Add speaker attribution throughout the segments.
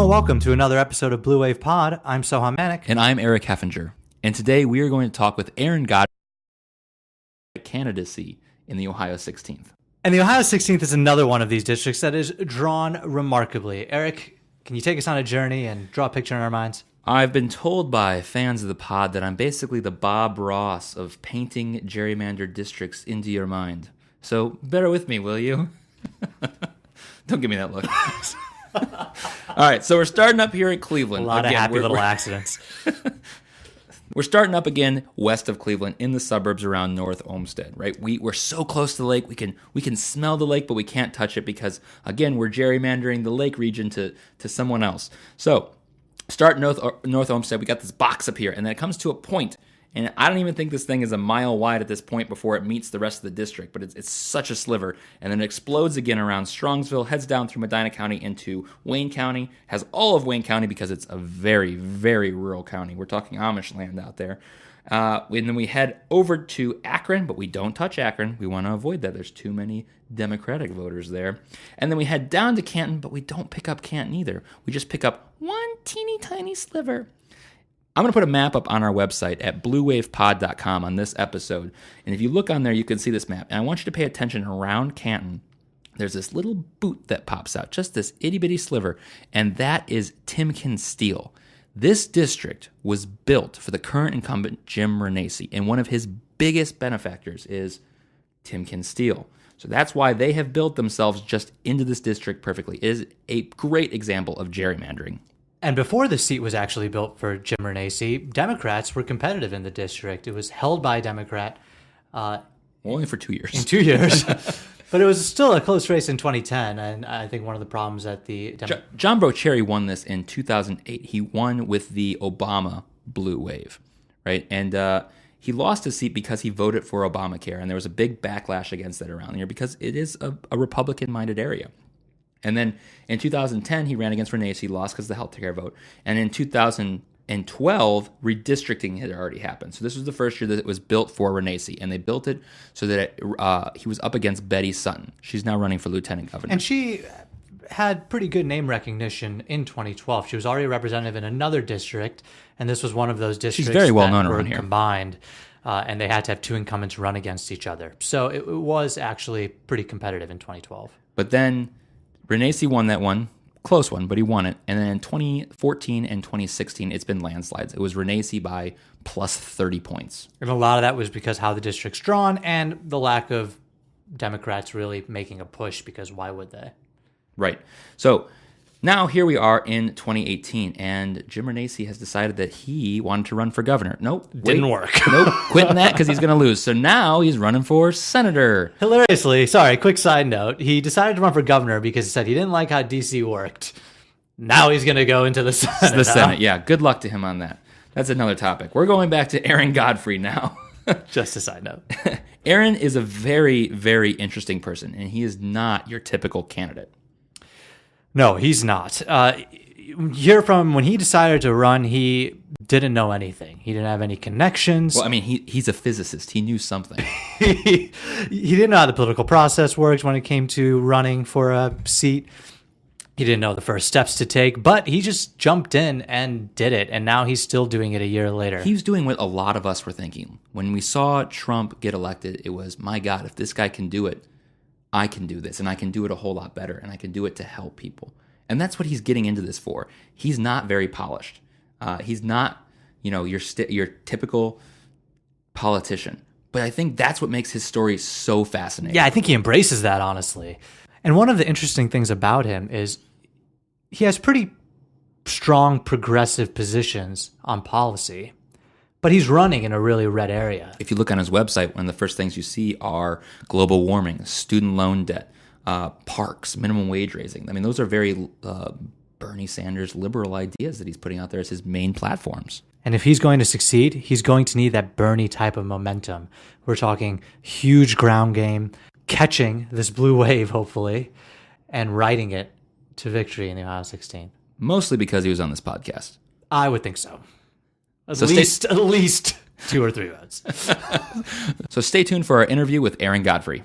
Speaker 1: Hello and welcome to another episode of Blue Wave Pod. I'm Soham Manik.
Speaker 2: And I'm Eric Heffinger. And today we are going to talk with Aaron Godfrey candidacy in the Ohio 16th.
Speaker 1: And the Ohio 16th is another one of these districts that is drawn remarkably. Eric, can you take us on a journey and draw a picture in our minds?
Speaker 2: I've been told by fans of the pod that I'm basically the Bob Ross of painting gerrymandered districts into your mind. So bear with me, will you? Don't give me that look. All right, so we're starting up here at Cleveland.
Speaker 1: A lot of happy little accidents.
Speaker 2: We're starting up again west of Cleveland in the suburbs around North Olmsted, right? We're so close to the lake, we can smell the lake, but we can't touch it because, again, we're gerrymandering the lake region to someone else. So start North Olmsted, we got this box up here, and then it comes to a point, and I don't even think this thing is a mile wide at this point before it meets the rest of the district, but it's such a sliver, and then it explodes again around Strongsville, heads down through Medina County into Wayne County, has all of Wayne County because it's a very, very rural county. We're talking Amish land out there. And then we head over to Akron, but we don't touch Akron. We want to avoid that. There's too many Democratic voters there. And then we head down to Canton, but we don't pick up Canton either. We just pick up one teeny tiny sliver. I'm going to put a map up on our website at bluewavepod.com on this episode. And if you look on there, you can see this map. And I want you to pay attention around Canton. There's this little boot that pops out, just this itty-bitty sliver, and that is Timken Steel. This district was built for the current incumbent, Jim Renacci, and one of his biggest benefactors is Timken Steel. So that's why they have built themselves just into this district perfectly. It is a great example of gerrymandering.
Speaker 1: And before the seat was actually built for Jim Renacci, Democrats were competitive in the district. It was held by a Democrat.
Speaker 2: Only for 2 years.
Speaker 1: In 2 years. But it was still a close race in 2010, and I think one of the problems that the...
Speaker 2: John Brocheri won this in 2008. He won with the Obama blue wave, right? And he lost his seat because he voted for Obamacare, and there was a big backlash against that around here because it is a Republican-minded area. And then in 2010, he ran against Renacci, lost because of the health care vote. And in 2012, redistricting had already happened. So this was the first year that it was built for Renacci. And they built it so that he was up against Betty Sutton. She's now running for lieutenant governor.
Speaker 1: And she had pretty good name recognition in 2012. She was already a representative in another district, and this was one of those districts
Speaker 2: She's very well known
Speaker 1: that were
Speaker 2: around here.
Speaker 1: Combined, and they had to have two incumbents run against each other. So it was actually pretty competitive in 2012.
Speaker 2: But then Renacci won that one, close one, but he won it. And then in 2014 and 2016, it's been landslides. It was Renacci by plus 30 points.
Speaker 1: And a lot of that was because how the district's drawn and the lack of Democrats really making a push, because why would they?
Speaker 2: Right. So now here we are in 2018, and Jim Renacci has decided that he wanted to run for governor.
Speaker 1: Didn't work.
Speaker 2: Quitting that because he's going to lose. So now he's running for senator.
Speaker 1: Hilariously, quick side note, he decided to run for governor because he said he didn't like how D.C. worked. Now he's going to go into the Senate.
Speaker 2: The Senate, yeah. Good luck to him on that. That's another topic. We're going back to Aaron Godfrey now.
Speaker 1: Just a side note.
Speaker 2: Aaron is a very, very interesting person, and he is not your typical candidate.
Speaker 1: No, he's not. Hear from when he decided to run, he didn't know anything. He didn't have any connections.
Speaker 2: Well, I mean, he's a physicist. He knew something.
Speaker 1: He didn't know how the political process works when it came to running for a seat. He didn't know the first steps to take, but he just jumped in and did it, and now he's still doing it a year later.
Speaker 2: He was doing what a lot of us were thinking. When we saw Trump get elected, it was, my God, if this guy can do it, I can do this, and I can do it a whole lot better, and I can do it to help people. And that's what he's getting into this for. He's not very polished. He's not, your typical politician. But I think that's what makes his story so fascinating.
Speaker 1: Yeah, I think he embraces that, honestly. And one of the interesting things about him is he has pretty strong progressive positions on policy. But he's running in a really red area.
Speaker 2: If you look on his website, one of the first things you see are global warming, student loan debt, parks, minimum wage raising. I mean, those are very Bernie Sanders liberal ideas that he's putting out there as his main platforms.
Speaker 1: And if he's going to succeed, he's going to need that Bernie type of momentum. We're talking huge ground game, catching this blue wave, hopefully, and riding it to victory in the Ohio 16.
Speaker 2: Mostly because he was on this podcast.
Speaker 1: I would think so. At least 2 or 3 votes.
Speaker 2: So stay tuned for our interview with Aaron Godfrey.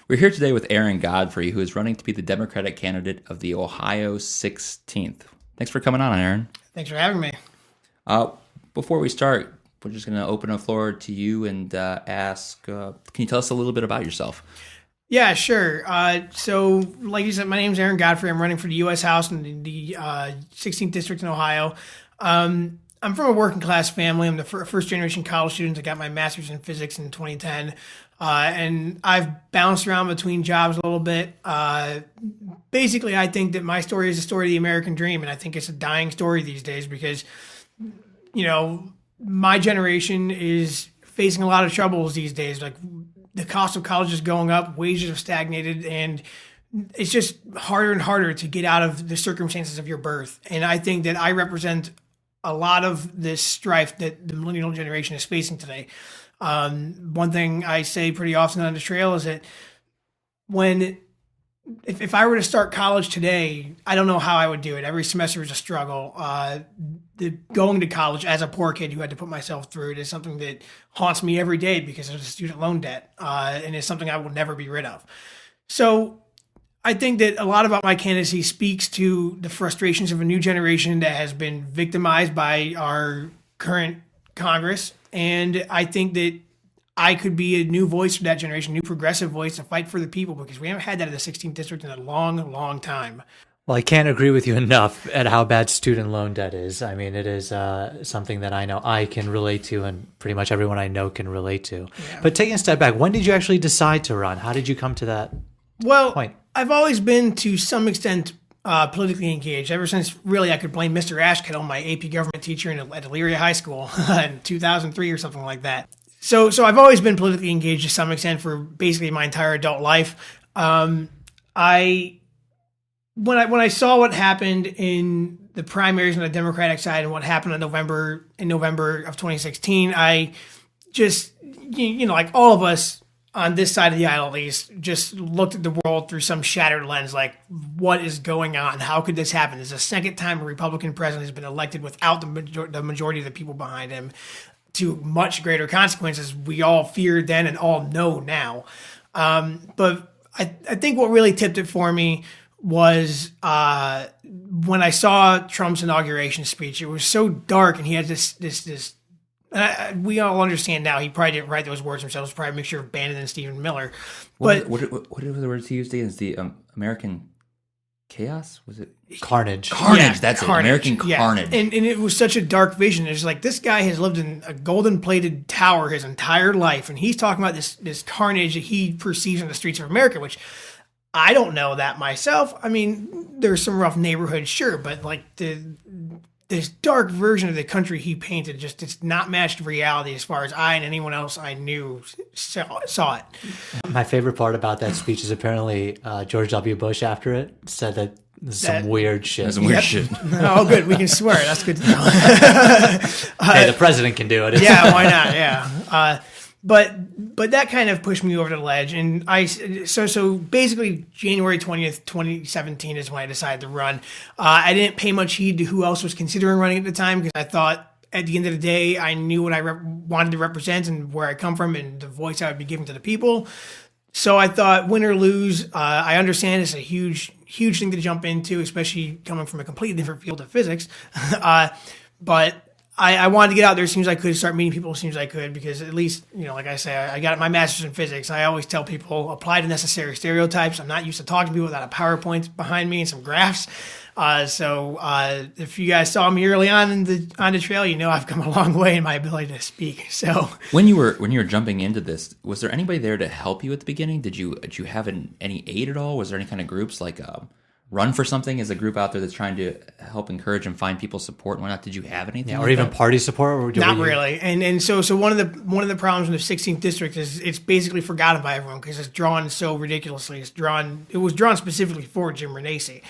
Speaker 2: We're here today with Aaron Godfrey, who is running to be the Democratic candidate of the Ohio 16th. Thanks for coming on, Aaron.
Speaker 3: Thanks for having me.
Speaker 2: Before we start, we're just going to open the floor to you and ask, can you tell us a little bit about yourself?
Speaker 3: Yeah, sure. So, like you said, my name's Aaron Godfrey. I'm running for the U.S. House in the 16th District in Ohio. I'm from a working class family. I'm the first generation college student. I got my master's in physics in 2010. And I've bounced around between jobs a little bit. Basically, I think that my story is the story of the American dream. And I think it's a dying story these days because, you know, my generation is facing a lot of troubles these days. Like the cost of college is going up, wages have stagnated, and it's just harder and harder to get out of the circumstances of your birth. And I think that I represent a lot of this strife that the millennial generation is facing today. One thing I say pretty often on the trail is that if I were to start college today, I don't know how I would do it. Every semester is a struggle. Going to college as a poor kid who had to put myself through it is something that haunts me every day because of the student loan debt, and it's something I will never be rid of. So I think that a lot about my candidacy speaks to the frustrations of a new generation that has been victimized by our current Congress. And I think that I could be a new voice for that generation, new progressive voice to fight for the people, because we haven't had that in the 16th district in a long, long time.
Speaker 1: Well, I can't agree with you enough at how bad student loan debt is. I mean, it is something that I know I can relate to, and pretty much everyone I know can relate to. Yeah. But taking a step back, when did you actually decide to run? How did you come to that point?
Speaker 3: I've always been, to some extent, politically engaged. Ever since, really, I could blame Mr. Ashkettle, my AP government teacher at Elyria High School in 2003 or something like that. So I've always been politically engaged to some extent for basically my entire adult life. When I saw what happened in the primaries on the Democratic side and what happened in November of 2016, I just, like all of us on this side of the aisle at least, just looked at the world through some shattered lens, like, what is going on? How could this happen? This is the second time a Republican president has been elected without the majority of the people behind him, to much greater consequences we all feared then and all know now. But I think what really tipped it for me was when I saw Trump's inauguration speech. It was so dark, and he had this. We all understand now he probably didn't write those words himself. It was probably a mixture of Bannon and Stephen Miller. But
Speaker 2: what were the words he used against the American chaos? Was it
Speaker 1: carnage?
Speaker 2: Carnage.
Speaker 3: Yeah,
Speaker 2: that's
Speaker 3: carnage.
Speaker 2: It. American carnage.
Speaker 3: And it was such a dark vision. It's like, this guy has lived in a golden plated tower his entire life, and he's talking about this carnage that he perceives in the streets of America, which I don't know that myself. I mean, there's some rough neighborhoods, sure, but like this dark version of the country he painted, just it's not matched reality as far as I and anyone else I knew saw it.
Speaker 1: My favorite part about that speech is apparently George W. Bush after it said that this is some weird shit.
Speaker 2: That's some weird shit.
Speaker 3: Oh, good. We can swear. That's good to know.
Speaker 1: Hey, the president can do it.
Speaker 3: Yeah, why not? Yeah. But that kind of pushed me over the ledge, and so basically January 20th, 2017 is when I decided to run. I didn't pay much heed to who else was considering running at the time, because I thought at the end of the day I knew what I wanted to represent and where I come from and the voice I would be giving to the people. So I thought, win or lose, I understand it's a huge thing to jump into, especially coming from a completely different field of physics. But I wanted to get out there as soon as I could, start meeting people as soon as I could, because at least, like I say, I got my master's in physics. I always tell people, apply to necessary stereotypes. I'm not used to talking to people without a PowerPoint behind me and some graphs. So if you guys saw me early on the trail, I've come a long way in my ability to speak. So
Speaker 2: when you were jumping into this, was there anybody there to help you at the beginning? Did you have any aid at all? Was there any kind of groups like Run for Something is a group out there that's trying to help encourage and find people support and whatnot? Did you have anything?
Speaker 1: Yeah, or even party support? Or
Speaker 3: not really. And so one of the problems in the 16th district is it's basically forgotten by everyone because it's drawn so ridiculously. It was drawn specifically for Jim Renacci.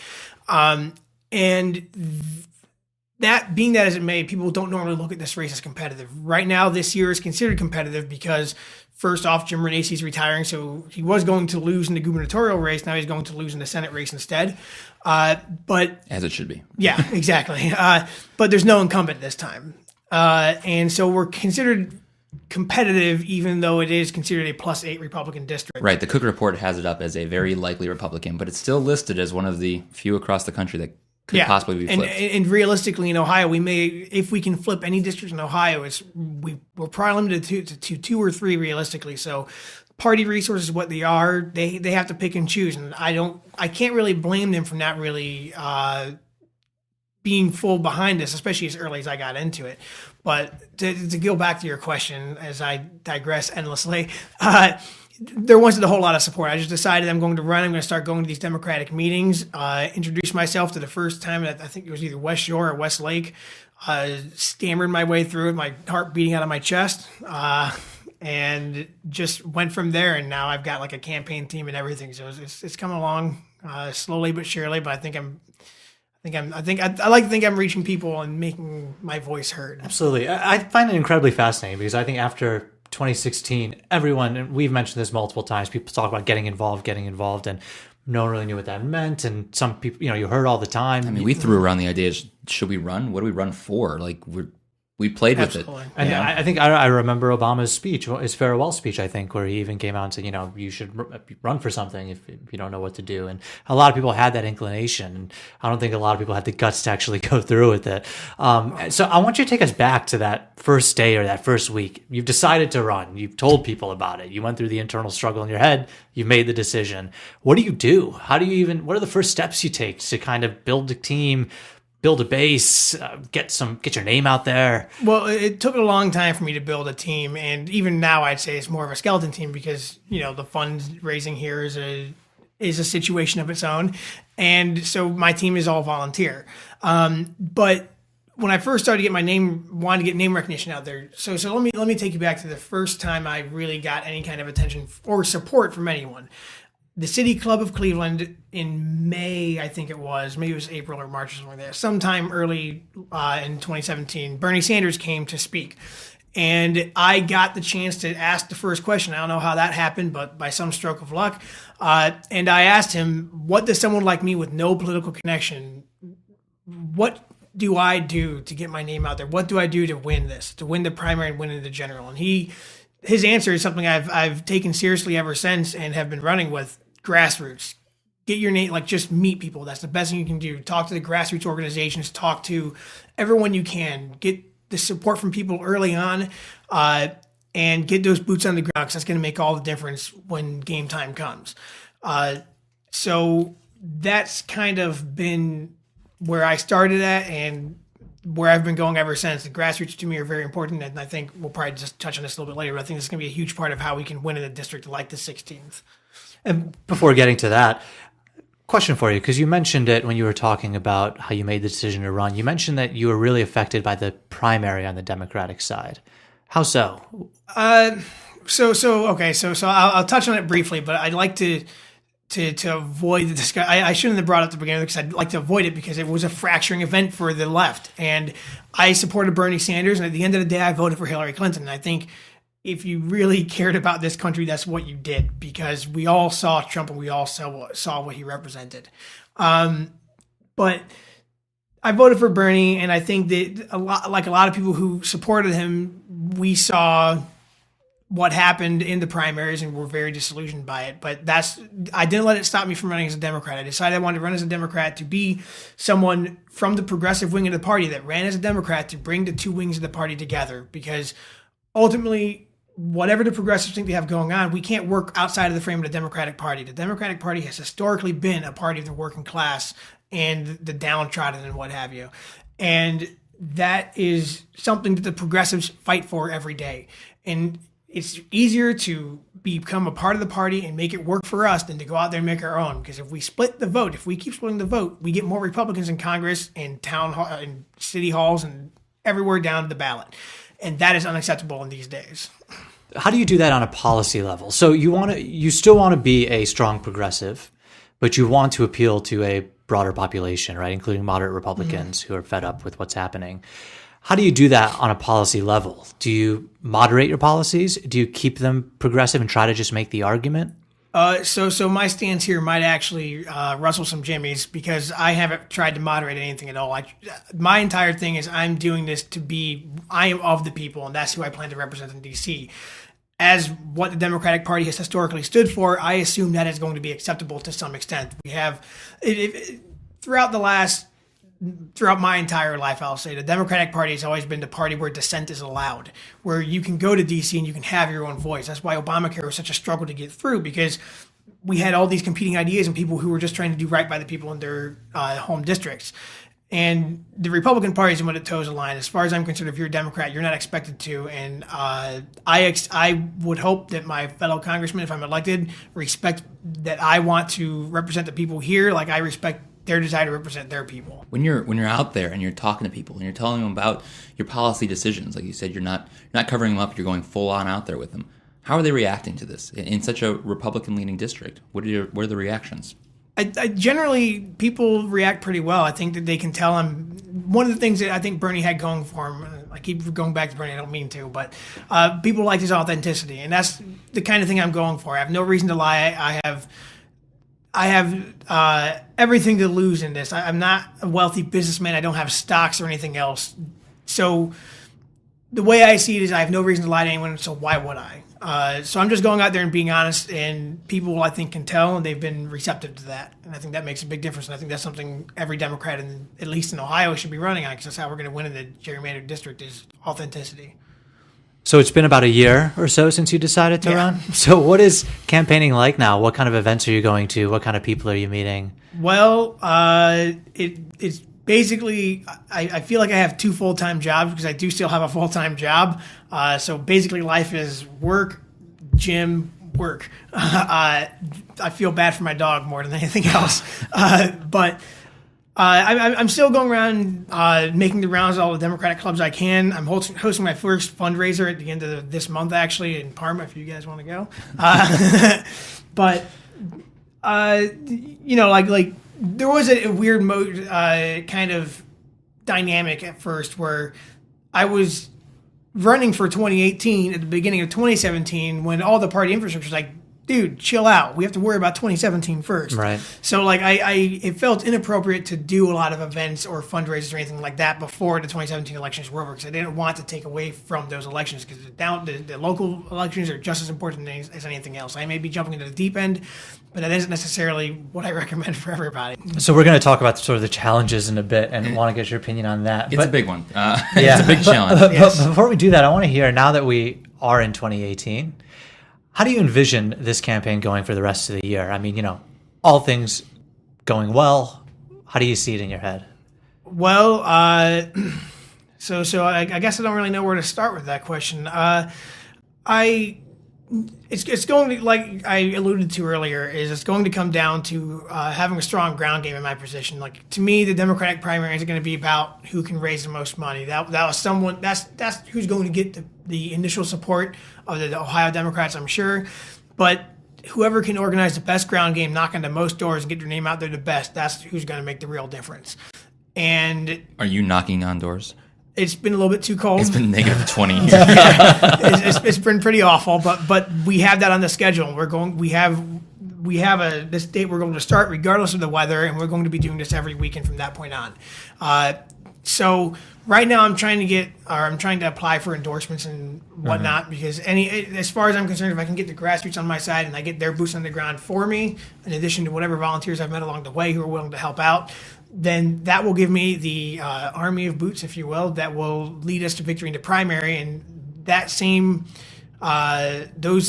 Speaker 3: And that being that as it may, people don't normally look at this race as competitive. Right now, this year is considered competitive because, first off, Jim Renacci is retiring, so he was going to lose in the gubernatorial race. Now he's going to lose in the Senate race instead. But
Speaker 2: as it should be.
Speaker 3: Yeah, exactly. But there's no incumbent this time. And so we're considered competitive, even though it is considered a +8 Republican district.
Speaker 2: Right. The Cook Report has it up as a very likely Republican, but it's still listed as one of the few across the country that could possibly be flipped.
Speaker 3: And realistically, in Ohio, we may, if we can flip any district in Ohio, we're probably limited to 2 or 3 realistically. So party resources, what they are, they have to pick and choose, and I can't really blame them for not really being full behind this, especially as early as I got into it. But to go back to your question, as I digress endlessly, there wasn't a whole lot of support. I just decided I'm going to run. I'm going to start going to these Democratic meetings, introduce myself to the first time at, I think it was either West Shore or West Lake, stammered my way through it, my heart beating out of my chest, and just went from there. And now I've got like a campaign team and everything. So it's coming along slowly but surely. But I like to think I'm reaching people and making my voice heard.
Speaker 1: Absolutely. I find it incredibly fascinating because I think after 2016, everyone, and we've mentioned this multiple times, people talk about getting involved, and no one really knew what that meant. And some people, you heard all the time.
Speaker 2: I mean, we threw around the idea, should we run? What do we run for? Like, we played with it.
Speaker 1: And I think I remember Obama's speech, his farewell speech, I think, where he even came out and said, you should run for something if you don't know what to do. And a lot of people had that inclination. And I don't think a lot of people had the guts to actually go through with it. So I want you to take us back to that first day or that first week. You've decided to run. You've told people about it. You went through the internal struggle in your head. You've made the decision. What do you do? What are the first steps you take to kind of build a team, build a base, get your name out there?
Speaker 3: Well, it took a long time for me to build a team, and even now I'd say it's more of a skeleton team because the fundraising here is a situation of its own, and so my team is all volunteer. But when I first started to wanted to get name recognition out there. So let me take you back to the first time I really got any kind of attention or support from anyone. The City Club of Cleveland in May, I think it was, maybe it was April or March or something like that, sometime early in 2017, Bernie Sanders came to speak. And I got the chance to ask the first question. I don't know how that happened, but by some stroke of luck. And I asked him, what does someone like me with no political connection, what do I do to get my name out there? What do I do to win this, to win the primary and win the general? And his answer is something I've taken seriously ever since and have been running with. Grassroots. Get your name, just meet people. That's the best thing you can do. Talk to the grassroots organizations, talk to everyone you can. Get the support from people early on, and get those boots on the ground because that's going to make all the difference when game time comes. So that's kind of been where I started at and where I've been going ever since. The grassroots to me are very important, and I think we'll probably just touch on this a little bit later, but I think this is going to be a huge part of how we can win in a district like the 16th.
Speaker 1: And before getting to that, question for you, because you mentioned it when you were talking about how you made the decision to run. You mentioned that you were really affected by the primary on the Democratic side. How so?
Speaker 3: So I'll touch on it briefly, but I'd like to avoid the discussion. I shouldn't have brought it up at the beginning because I'd like to avoid it because it was a fracturing event for the left. And I supported Bernie Sanders, and at the end of the day, I voted for Hillary Clinton. And I think if you really cared about this country, that's what you did, because we all saw Trump and we all saw what he represented. But I voted for Bernie, and I think that a lot of people who supported him, we saw what happened in the primaries and were very disillusioned by it. But I didn't let it stop me from running as a Democrat. I decided I wanted to run as a Democrat to be someone from the progressive wing of the party that ran as a Democrat to bring the two wings of the party together, because ultimately, whatever the progressives think they have going on, we can't work outside of the frame of the Democratic Party. The Democratic Party has historically been a party of the working class and the downtrodden and what have you. And that is something that the progressives fight for every day. And it's easier to become a part of the party and make it work for us than to go out there and make our own. Because if we split the vote, if we keep splitting the vote, we get more Republicans in Congress and town hall and city halls and everywhere down to the ballot. And that is unacceptable in these days.
Speaker 1: How do you do that on a policy level? So you still want to be a strong progressive, but you want to appeal to a broader population, right? Including moderate Republicans who are fed up with what's happening. How do you do that on a policy level? Do you moderate your policies? Do you keep them progressive and try to just make the argument?
Speaker 3: So my stance here might actually rustle some jimmies because I haven't tried to moderate anything at all. My entire thing is I'm doing this I am of the people, and that's who I plan to represent in D.C. As what the Democratic Party has historically stood for, I assume that is going to be acceptable to some extent. We have, throughout my entire life, I'll say the Democratic Party has always been the party where dissent is allowed, where you can go to DC and you can have your own voice. That's why Obamacare was such a struggle to get through, because we had all these competing ideas and people who were just trying to do right by the people in their home districts. And the Republican Party is the one that toes the line. As far as I'm concerned, if you're a Democrat, you're not expected to. And I would hope that my fellow congressmen, if I'm elected, respect that I want to represent the people here like I respect their desire to represent their people.
Speaker 2: When you're out there and you're talking to people and you're telling them about your policy decisions, like you said, you're not covering them up, you're going full on out there with them. How are they reacting to this in such a Republican leaning district? What are the reactions?
Speaker 3: I generally, people react pretty well. I think that they can tell him. One of the things that I think Bernie had going for him, I keep going back to Bernie, I don't mean to, but people like his authenticity, and that's the kind of thing I'm going for. I have no reason to lie. I have everything to lose in this. I'm not a wealthy businessman. I don't have stocks or anything else. So the way I see it is I have no reason to lie to anyone, so why would I? So I'm just going out there and being honest, and people, I think, can tell, and they've been receptive to that. And I think that makes a big difference, and I think that's something every Democrat, at least in Ohio, should be running on, because that's how we're going to win in the gerrymandered district is authenticity.
Speaker 1: So it's been about a year or so since you decided to run. So what is campaigning like now? What kind of events are you going to? What kind of people are you meeting?
Speaker 3: Well, it's basically, I feel like I have two full-time jobs because I do still have a full-time job. So basically life is work, gym, work. I feel bad for my dog more than anything else. But I'm still going around making the rounds at all the Democratic clubs I can. I'm hosting my first fundraiser at the end of this month, actually, in Parma, if you guys want to go. But, like there was a weird kind of dynamic at first where I was running for 2018 at the beginning of 2017 when all the party infrastructure was like, dude, chill out. We have to worry about 2017 first.
Speaker 1: Right.
Speaker 3: So it felt inappropriate to do a lot of events or fundraisers or anything like that before the 2017 elections were over, because I didn't want to take away from those elections, because the local elections are just as important as anything else. I may be jumping into the deep end, but that isn't necessarily what I recommend for everybody.
Speaker 1: So we're going to talk about sort of the challenges in a bit and want to get your opinion on that.
Speaker 2: It's a big one. It's a big challenge.
Speaker 1: But before we do that, I want to hear, now that we are in 2018, how do you envision this campaign going for the rest of the year? I mean, all things going well, how do you see it in your head?
Speaker 3: Well, so I guess I don't really know where to start with that question. It's going to, like I alluded to earlier, it's going to come down to having a strong ground game in my position. Like, to me, the Democratic primaries are going to be about who can raise the most money. That was someone that's who's going to get the initial support of the Ohio Democrats, I'm sure. But whoever can organize the best ground game, knock on the most doors, and get their name out there the best, that's who's going to make the real difference. And
Speaker 2: are you knocking on doors?
Speaker 3: It's been a little bit too cold.
Speaker 2: It's been negative 20 here.
Speaker 3: It's been pretty awful, but we have that on the schedule. We have this date we're going to start regardless of the weather, and we're going to be doing this every weekend from that point on. So right now I'm trying to apply for endorsements and whatnot, because as far as I'm concerned, if I can get the grassroots on my side and I get their boots on the ground for me, in addition to whatever volunteers I've met along the way who are willing to help out, then that will give me the army of boots, if you will, that will lead us to victory in the primary. And those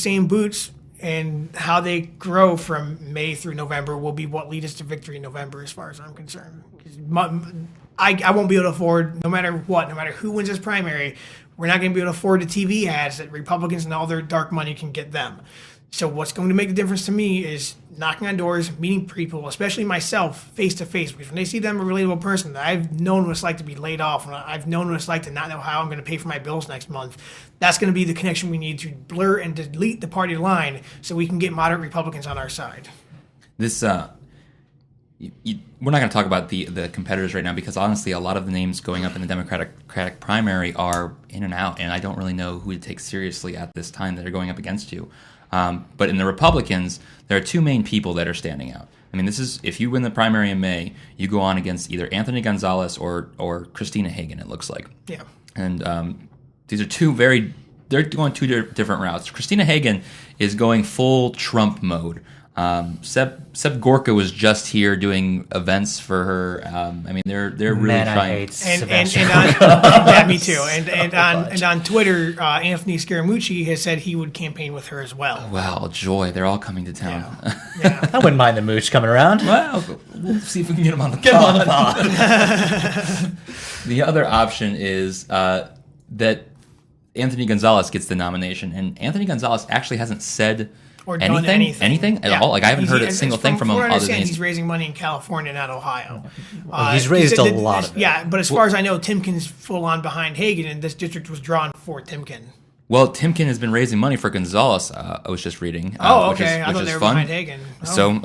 Speaker 3: same boots and how they grow from May through November will be what lead us to victory in November, as far as I'm concerned. I won't be able to afford, no matter who wins this primary, we're not going to be able to afford the TV ads that Republicans and all their dark money can get them. So what's going to make the difference to me is knocking on doors, meeting people, especially myself, face to face. Because when they see them, a relatable person, that I've known what it's like to be laid off, and I've known what it's like to not know how I'm going to pay for my bills next month, that's going to be the connection we need to blur and delete the party line so we can get moderate Republicans on our side.
Speaker 2: This we're not going to talk about the competitors right now, because honestly, a lot of the names going up in the Democratic primary are in and out, and I don't really know who to take seriously at this time that are going up against you. But in the Republicans, there are two main people that are standing out. I mean, this is, if you win the primary in May, you go on against either Anthony Gonzalez or Christina Hagan, it looks like.
Speaker 3: Yeah.
Speaker 2: And these are they're going two different routes. Christina Hagan is going full Trump mode. Seb Gorka was just here doing events for her. I mean, they're really
Speaker 1: Man,
Speaker 2: trying.
Speaker 1: I hate
Speaker 3: And
Speaker 1: Sebastian.
Speaker 3: yeah, me too. And on Twitter, Anthony Scaramucci has said he would campaign with her as well.
Speaker 2: Wow, joy! They're all coming to town.
Speaker 3: Yeah.
Speaker 1: I wouldn't mind the mooch coming around.
Speaker 2: Well, we'll see if we can get them on the pod. The other option is that Anthony Gonzalez gets the nomination, and Anthony Gonzalez actually hasn't said
Speaker 3: Or done
Speaker 2: anything at
Speaker 3: Yeah.
Speaker 2: all. Like, I haven't heard a single thing from him other than
Speaker 3: he's raising money in California, not Ohio.
Speaker 1: He's raised a lot of it.
Speaker 3: Yeah, but as far as I know, Timken's full on behind Hagan, and this district was drawn for Timken.
Speaker 2: Well, Timken has been raising money for Gonzalez. I was just reading.
Speaker 3: Oh,
Speaker 2: which
Speaker 3: okay.
Speaker 2: is
Speaker 3: I thought they were
Speaker 2: fun.
Speaker 3: behind Hagan. Oh.
Speaker 2: So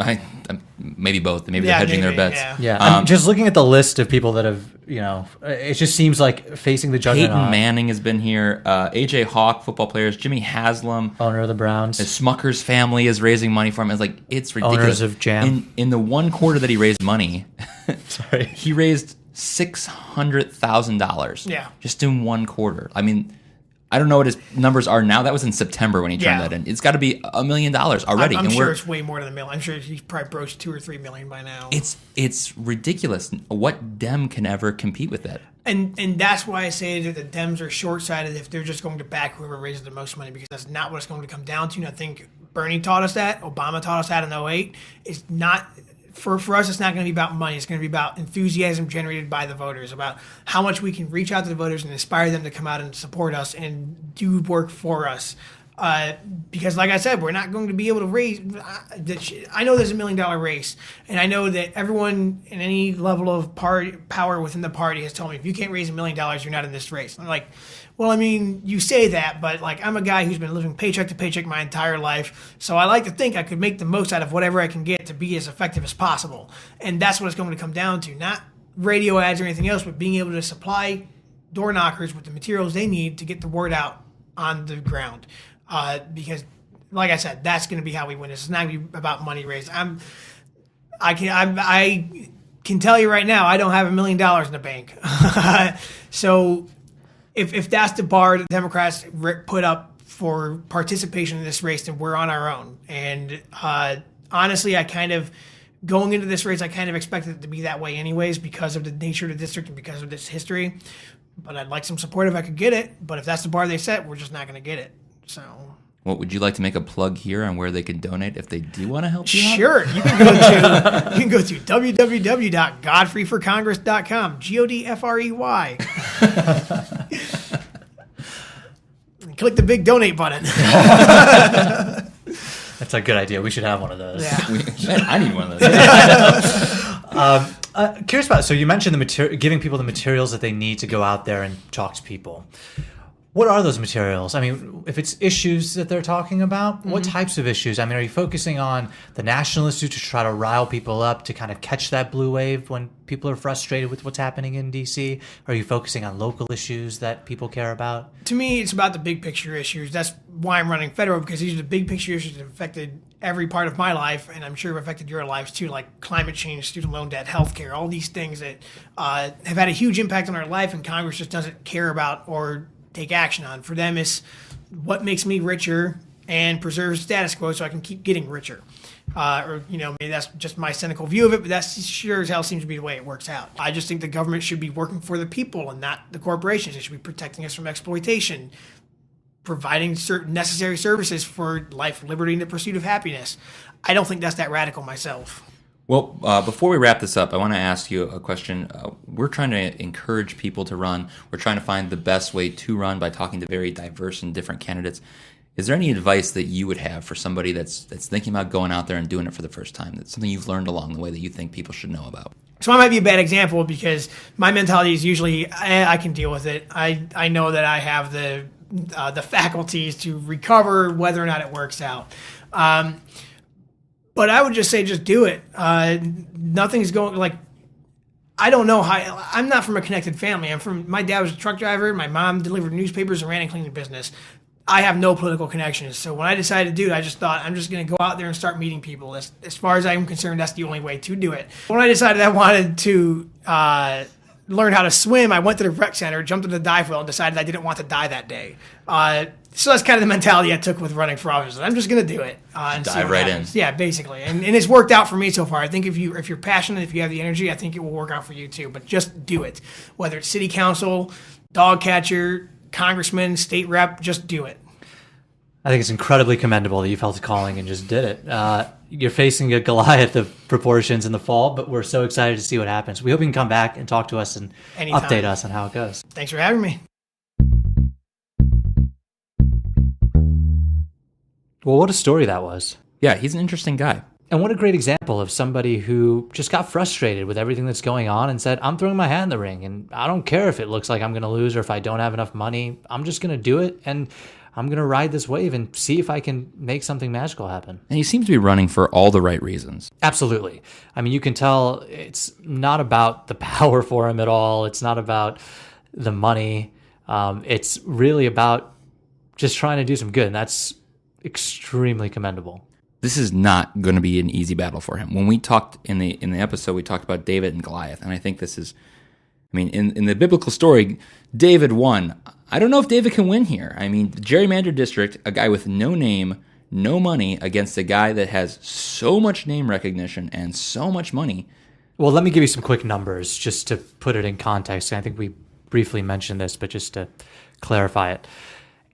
Speaker 2: maybe both. Maybe they're hedging their bets.
Speaker 3: Yeah.
Speaker 1: Yeah, I'm just looking at the list of people that have, it just seems like facing the judgment.
Speaker 2: Peyton Manning has been here. AJ Hawk, football players. Jimmy Haslam,
Speaker 1: owner of the Browns.
Speaker 2: the Smucker's family is raising money for him. It's like, it's ridiculous.
Speaker 1: Owners of Jam.
Speaker 2: In the one quarter that he raised money,
Speaker 1: Sorry.
Speaker 2: he raised $600,000.
Speaker 3: Yeah.
Speaker 2: Just in one quarter. I mean, I don't know what his numbers are now. That was in September when he turned
Speaker 3: Yeah.
Speaker 2: that in. It's got to be $1 million already.
Speaker 3: I'm
Speaker 2: and
Speaker 3: sure it's way more than $1 million. I'm sure he's probably broached $2 or $3 million by now.
Speaker 2: It's ridiculous. What Dem can ever compete with that?
Speaker 3: And that's why I say that the Dems are short-sighted if they're just going to back whoever raises the most money, because that's not what it's going to come down to. And I think Bernie taught us that. Obama taught us that in 2008. It's not... For us, it's not going to be about money. It's going to be about enthusiasm generated by the voters, about how much we can reach out to the voters and inspire them to come out and support us and do work for us. Because, like I said, we're not going to be able to raise. I know there's $1 million race, and I know that everyone in any level of power within the party has told me, if you can't raise $1 million, you're not in this race. I'm like, well, I mean, you say that, but like, I'm a guy who's been living paycheck to paycheck my entire life, so I like to think I could make the most out of whatever I can get to be as effective as possible, and that's what it's going to come down to. Not radio ads or anything else, but being able to supply door knockers with the materials they need to get the word out on the ground. Because, like I said, that's going to be how we win. It's not going to be about money raised. I can tell you right now, I don't have $1 million in the bank. So if that's the bar that Democrats put up for participation in this race, then we're on our own. And honestly, going into this race, I kind of expected it to be that way anyways, because of the nature of the district and because of this history. But I'd like some support if I could get it. But if that's the bar they set, we're just not going to get it. So,
Speaker 2: What would you like to make a plug here on where they can donate if they do want to help you out?
Speaker 3: sure. You can go to www.godfreyforcongress.com. GODFREY. Click the big donate button.
Speaker 1: That's a good idea. We should have one of those.
Speaker 3: Yeah.
Speaker 2: I need one of those.
Speaker 1: Curious about, so you mentioned giving people the materials that they need to go out there and talk to people. What are those materials? I mean, if it's issues that they're talking about, what types of issues? I mean, are you focusing on the national issue to try to rile people up, to kind of catch that blue wave when people are frustrated with what's happening in D.C.? Or are you focusing on local issues that people care about?
Speaker 3: To me, it's about the big picture issues. That's why I'm running federal, because these are the big picture issues that have affected every part of my life, and I'm sure have affected your lives too, like climate change, student loan debt, healthcare, all these things that have had a huge impact on our life, and Congress just doesn't care about or take action on. For them, it's what makes me richer and preserves status quo so I can keep getting richer. Maybe that's just my cynical view of it, but that's sure as hell seems to be the way it works out. I just think the government should be working for the people and not the corporations. It should be protecting us from exploitation, providing certain necessary services for life, liberty, and the pursuit of happiness. I don't think that's that radical myself.
Speaker 2: Well, before we wrap this up, I want to ask you a question. We're trying to encourage people to run. We're trying to find the best way to run by talking to very diverse and different candidates. Is there any advice that you would have for somebody that's thinking about going out there and doing it for the first time? That's something you've learned along the way that you think people should know about?
Speaker 3: So I might be a bad example because my mentality is usually I can deal with it. I know that I have the faculties to recover whether or not it works out. But I would just say, just do it. Nothing's going, like, I don't know how, I'm not from a connected family. My dad was a truck driver. My mom delivered newspapers and ran a cleaning business. I have no political connections. So when I decided to do it, I just thought I'm just going to go out there and start meeting people. As far as I'm concerned, that's the only way to do it. When I decided I wanted to learn how to swim, I went to the rec center, jumped into the dive well, and decided I didn't want to die that day. So that's kind of the mentality I took with running for office. I'm just going to do it. And
Speaker 2: dive right in.
Speaker 3: Yeah, basically. And it's worked out for me so far. I think if you're passionate, if you have the energy, I think it will work out for you too. But just do it. Whether it's city council, dog catcher, congressman, state rep, just do it.
Speaker 1: I think it's incredibly commendable that you felt a calling and just did it. You're facing a Goliath of proportions in the fall, but we're so excited to see what happens. We hope you can come back and talk to us and
Speaker 3: Anytime.
Speaker 1: update us on how it goes.
Speaker 3: Thanks for having me.
Speaker 1: Well, what a story that was.
Speaker 2: Yeah, he's an interesting guy.
Speaker 1: And what a great example of somebody who just got frustrated with everything that's going on and said, I'm throwing my hat in the ring, and I don't care if it looks like I'm going to lose or if I don't have enough money. I'm just going to do it, and I'm going to ride this wave and see if I can make something magical happen.
Speaker 2: And he seems to be running for all the right reasons.
Speaker 1: Absolutely. I mean, you can tell it's not about the power for him at all. It's not about the money. It's really about just trying to do some good, and that's extremely commendable.
Speaker 2: This is not going to be an easy battle for him. When we talked in the episode, we talked about David and Goliath, and I think this is, I mean, in the biblical story, David won. I don't know if David can win here. I mean, the gerrymandered district, a guy with no name, no money, against a guy that has so much name recognition and so much money.
Speaker 1: Well, let me give you some quick numbers just to put it in context. I think we briefly mentioned this, but just to clarify it.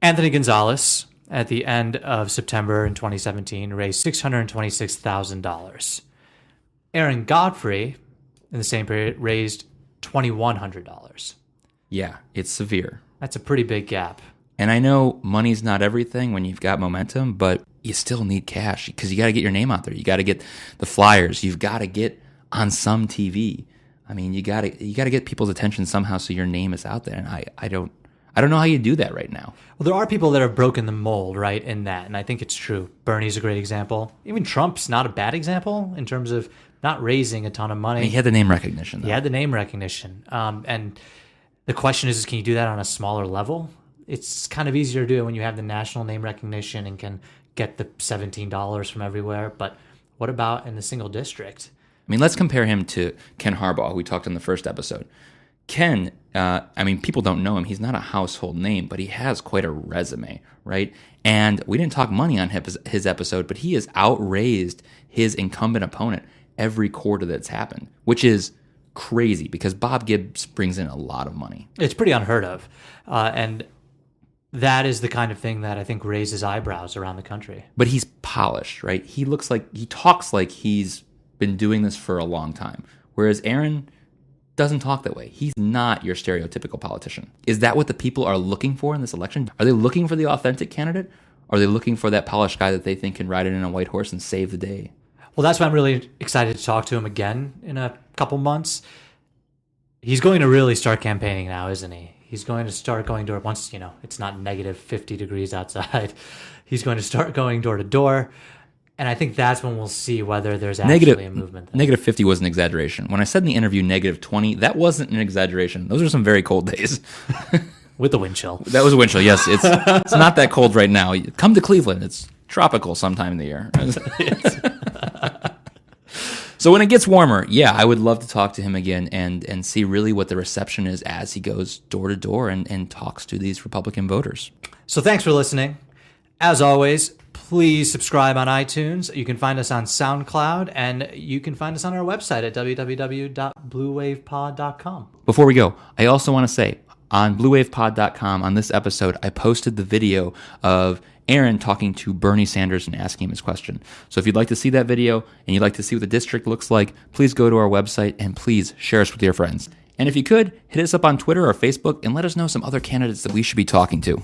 Speaker 1: Anthony Gonzalez, at the end of September in 2017, raised $626,000. Aaron Godfrey, in the same period, raised $2,100.
Speaker 2: Yeah, it's severe.
Speaker 1: That's a pretty big gap.
Speaker 2: And I know money's not everything when you've got momentum, but you still need cash because you got to get your name out there. You got to get the flyers. You've got to get on some TV. I mean, you got to get people's attention somehow so your name is out there. And I don't know how you do that right now.
Speaker 1: Well, there are people that have broken the mold, right, in that, and I think it's true. Bernie's a great example. Even Trump's not a bad example in terms of not raising a ton of money.
Speaker 2: I mean, he had the name recognition, though.
Speaker 1: He had the name recognition. And the question is, can you do that on a smaller level? It's kind of easier to do it when you have the national name recognition and can get the $17 from everywhere. But what about in the single district?
Speaker 2: I mean, let's compare him to Ken Harbaugh, who we talked in the first episode. Ken, I mean, people don't know him. He's not a household name, but he has quite a resume, right? And we didn't talk money on his episode, but he has outraised his incumbent opponent every quarter that's happened, which is crazy because Bob Gibbs brings in a lot of money.
Speaker 1: It's pretty unheard of. And that is the kind of thing that I think raises eyebrows around the country.
Speaker 2: But he's polished, right? He talks like he's been doing this for a long time. Whereas Aaron doesn't talk that way. He's not your stereotypical politician. Is that what the people are looking for in this election? Are they looking for the authentic candidate? Or are they looking for that polished guy that they think can ride in on a white horse and save the day?
Speaker 1: Well, that's why I'm really excited to talk to him again in a couple months. He's going to really start campaigning now, isn't he? He's going to start going door once, it's not negative 50 degrees outside. He's going to start going door to door. And I think that's when we'll see whether there's actually a movement there.
Speaker 2: Negative 50 was an exaggeration. When I said in the interview negative 20, that wasn't an exaggeration. Those are some very cold days.
Speaker 1: With the wind chill.
Speaker 2: That was a wind chill, yes. It's not that cold right now. Come to Cleveland. It's tropical sometime in the year. So when it gets warmer, yeah, I would love to talk to him again and see really what the reception is as he goes door to door and talks to these Republican voters.
Speaker 1: So thanks for listening. As always, please subscribe on iTunes. You can find us on SoundCloud, and you can find us on our website at www.bluewavepod.com.
Speaker 2: Before we go, I also want to say, on bluewavepod.com, on this episode, I posted the video of Aaron talking to Bernie Sanders and asking him his question. So if you'd like to see that video and you'd like to see what the district looks like, please go to our website and please share us with your friends. And if you could, hit us up on Twitter or Facebook and let us know some other candidates that we should be talking to.